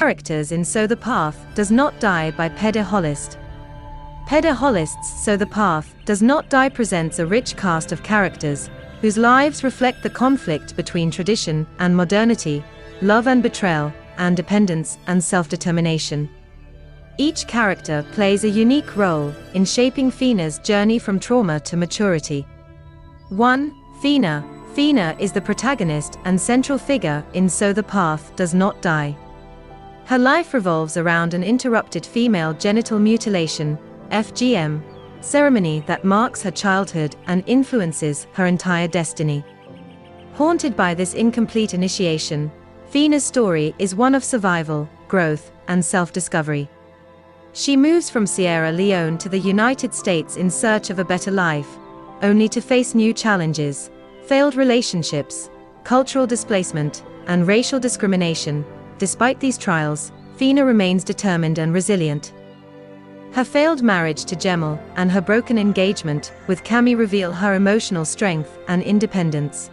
Characters in So the Path Does Not Die by Pede Hollist. Pede Hollist's So the Path Does Not Die presents a rich cast of characters, whose lives reflect the conflict between tradition and modernity, love and betrayal, and dependence and self-determination. Each character plays a unique role in shaping Fina's journey from trauma to maturity. 1. Fina. Fina is the protagonist and central figure in So the Path Does Not Die. Her life revolves around an interrupted female genital mutilation (FGM) ceremony that marks her childhood and influences her entire destiny. Haunted by this incomplete initiation, Fina's story is one of survival, growth, and self-discovery. She moves from Sierra Leone to the United States in search of a better life, only to face new challenges: failed relationships, cultural displacement, and racial discrimination. Despite these trials, Fina remains determined and resilient. Her failed marriage to Jamal and her broken engagement with Cammy reveal her emotional strength and independence.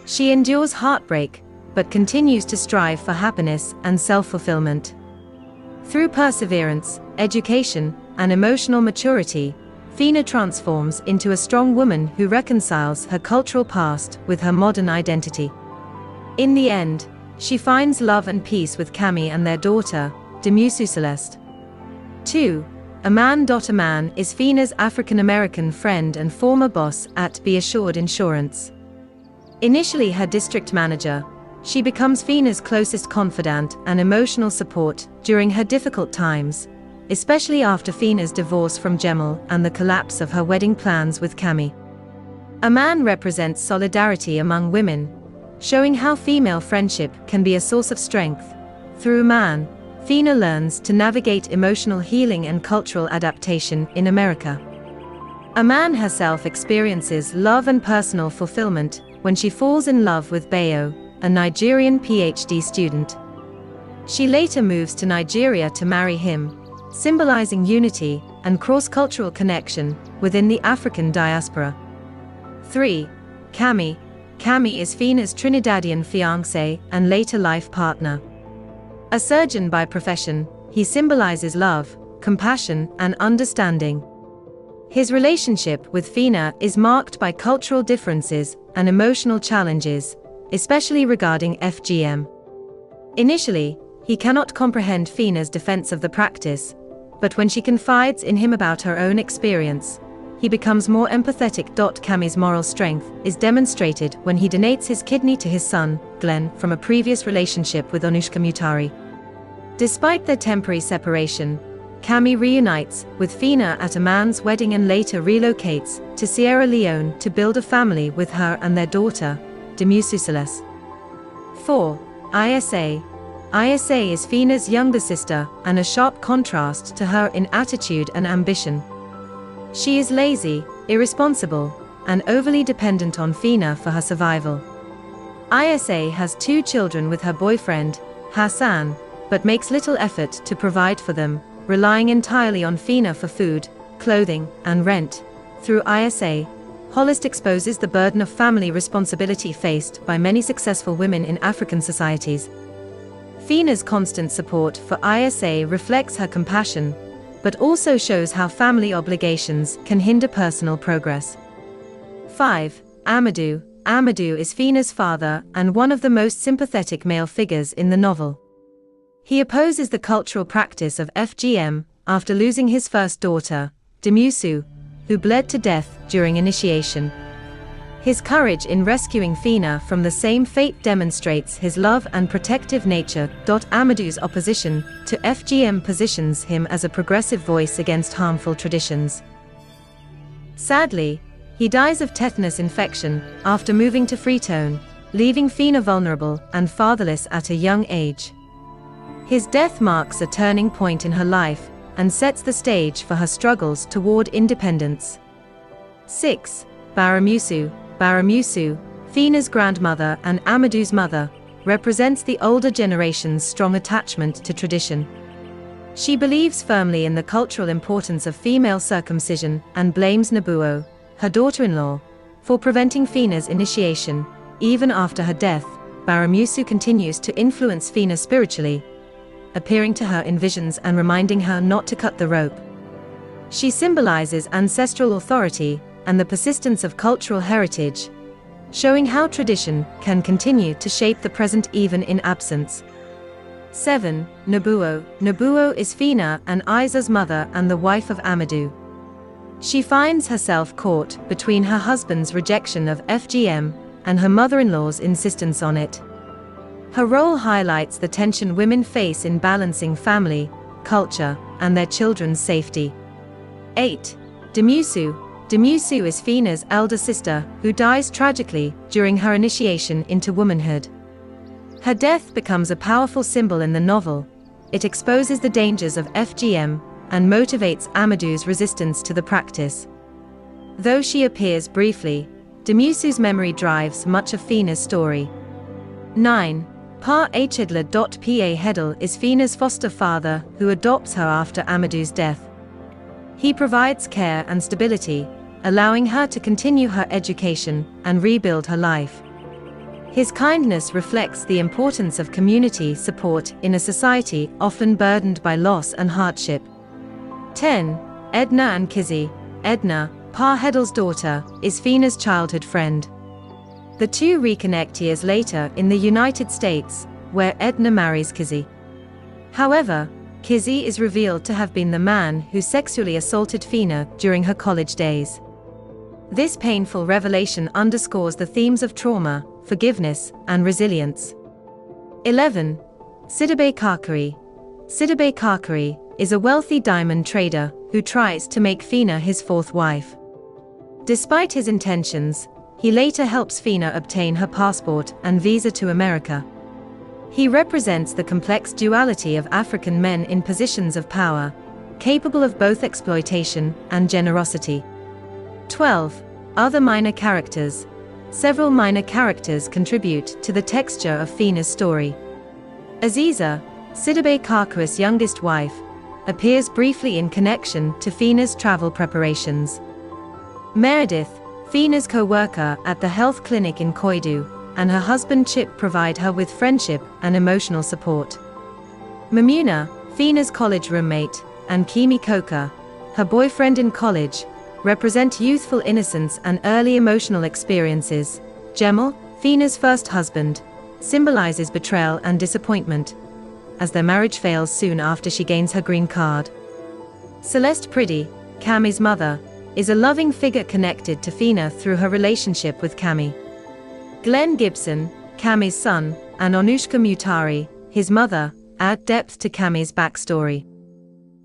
She endures heartbreak, but continues to strive for happiness and self-fulfillment. Through perseverance, education, and emotional maturity, Fina transforms into a strong woman who reconciles her cultural past with her modern identity. In the end, she finds love and peace with Cammy and their daughter, Celeste. 2. Aman. Aman is Fina's African-American friend and former boss at Be Assured Insurance. Initially her district manager, she becomes Fina's closest confidant and emotional support during her difficult times, especially after Fina's divorce from Jamal and the collapse of her wedding plans with Cammy. Aman represents solidarity among women, showing how female friendship can be a source of strength. Through Aman, Fina learns to navigate emotional healing and cultural adaptation in America. Aman herself experiences love and personal fulfillment when she falls in love with Bayo, a Nigerian PhD student. She later moves to Nigeria to marry him, symbolizing unity and cross-cultural connection within the African diaspora. 3. Cammy. Cammy is Fina's Trinidadian fiancé and later life partner. A surgeon by profession, he symbolizes love, compassion, and understanding. His relationship with Fina is marked by cultural differences and emotional challenges, especially regarding FGM. Initially, he cannot comprehend Fina's defense of the practice, but when she confides in him about her own experience, he becomes more empathetic. Cammy's moral strength is demonstrated when he donates his kidney to his son, Glenn, from a previous relationship with Anushka Mutari. Despite their temporary separation, Cammy reunites with Fina at Aman's wedding and later relocates to Sierra Leone to build a family with her and their daughter, Celeste. 4. Isa. Isa is Fina's younger sister and a sharp contrast to her in attitude and ambition. She is lazy, irresponsible, and overly dependent on Fina for her survival. Isa has 2 children with her boyfriend, Hassan, but makes little effort to provide for them, relying entirely on Fina for food, clothing, and rent. Through Isa, Hollist exposes the burden of family responsibility faced by many successful women in African societies. Fina's constant support for Isa reflects her compassion, but also shows how family obligations can hinder personal progress. 5. Amadu. Amadu is Fina's father and one of the most sympathetic male figures in the novel. He opposes the cultural practice of FGM after losing his first daughter, Baramusu, who bled to death during initiation. His courage in rescuing Fina from the same fate demonstrates his love and protective nature. Amadu's opposition to FGM positions him as a progressive voice against harmful traditions. Sadly, he dies of tetanus infection after moving to Freetown, leaving Fina vulnerable and fatherless at a young age. His death marks a turning point in her life and sets the stage for her struggles toward independence. 6. Baramusu. Baramusu, Fina's grandmother and Amadu's mother, represents the older generation's strong attachment to tradition. She believes firmly in the cultural importance of female circumcision and blames Nabuo, her daughter-in-law, for preventing Fina's initiation. Even after her death, Baramusu continues to influence Fina spiritually, appearing to her in visions and reminding her not to cut the rope. She symbolizes ancestral authority and the persistence of cultural heritage, showing how tradition can continue to shape the present even in absence. 7. Nobuo. Nobuo is Fina and Isa's mother and the wife of Amadu. She finds herself caught between her husband's rejection of FGM and her mother-in-law's insistence on it. Her role highlights the tension women face in balancing family, culture, and their children's safety. 8. Demusu. Demusu is Fina's elder sister, who dies tragically during her initiation into womanhood. Her death becomes a powerful symbol in the novel. It exposes the dangers of FGM and motivates Amadu's resistance to the practice. Though she appears briefly, Demusu's memory drives much of Fina's story. 9. Pa Hedler. Pa Hedel is Fina's foster father who adopts her after Amadu's death. He provides care and stability, allowing her to continue her education and rebuild her life. His kindness reflects the importance of community support in a society often burdened by loss and hardship. 10. Edna and Kizzy. Edna, Pa Hedel's daughter, is Fina's childhood friend. The two reconnect years later in the United States, where Edna marries Kizzy. However, Kizzy is revealed to have been the man who sexually assaulted Fina during her college days. This painful revelation underscores the themes of trauma, forgiveness, and resilience. 11. Sidibe Kakari. Sidibe Kakari is a wealthy diamond trader who tries to make Fina his fourth wife. Despite his intentions, he later helps Fina obtain her passport and visa to America. He represents the complex duality of African men in positions of power, capable of both exploitation and generosity. 12. Other minor characters. Several minor characters contribute to the texture of Fina's story. Aziza, Sidibe Kakari's youngest wife, appears briefly in connection to Fina's travel preparations. Meredith, Fina's co-worker at the health clinic in Koidu, and her husband Chip provide her with friendship and emotional support. Mamuna, Fina's college roommate, and Kimi Koka, her boyfriend in college, represent youthful innocence and early emotional experiences. Jemal, Fina's first husband, symbolizes betrayal and disappointment, as their marriage fails soon after she gains her green card. Celeste Priddy, Cammy's mother, is a loving figure connected to Fina through her relationship with Cammy. Glenn Gibson, Cammy's son, and Anushka Mutari, his mother, add depth to Cammy's backstory.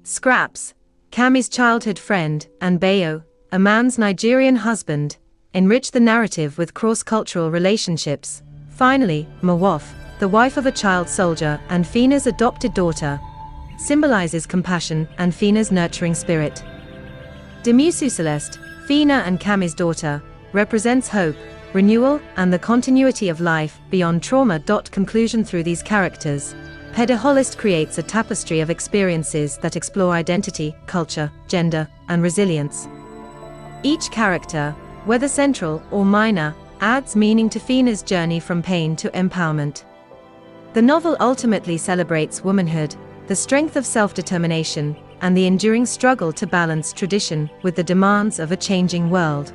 Scraps, Cammy's childhood friend, and Bayo, Aman's Nigerian husband, enrich the narrative with cross-cultural relationships. Finally, Mawaf, the wife of a child soldier and Fina's adopted daughter, symbolizes compassion and Fina's nurturing spirit. Demusu Celeste, Fina and Cammy's daughter, represents hope, renewal, and the continuity of life beyond trauma. Conclusion. Through these characters, Pede Hollist creates a tapestry of experiences that explore identity, culture, gender, and resilience. Each character, whether central or minor, adds meaning to Fina's journey from pain to empowerment. The novel ultimately celebrates womanhood, the strength of self-determination, and the enduring struggle to balance tradition with the demands of a changing world.